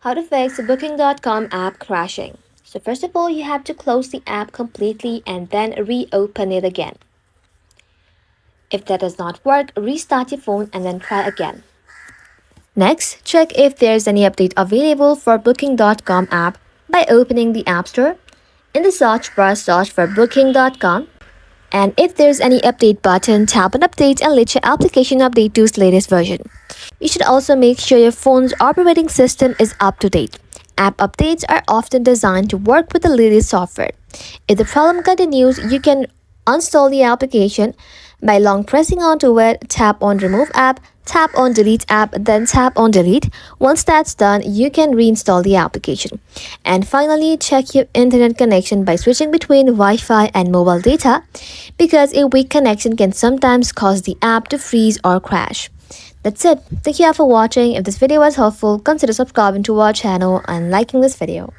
How to fix Booking.com app crashing. So first of all, you have to close the app completely and then reopen it again. If that does not work, restart your phone and then try again. Next, check if there's any update available for Booking.com app by opening the App Store. In the search bar, search for Booking.com. And if there's any update button, tap on update and let your application update to its latest version. You should also make sure your phone's operating system is up to date. App updates are often designed to work with the latest software. If the problem continues, you can uninstall the application by long pressing onto it, tap on remove app, tap on delete app, then tap on delete. Once that's done, you can reinstall the application. And finally, check your internet connection by switching between Wi-Fi and mobile data because a weak connection can sometimes cause the app to freeze or crash. That's it. Thank you all for watching. If this video was helpful, consider subscribing to our channel and liking this video.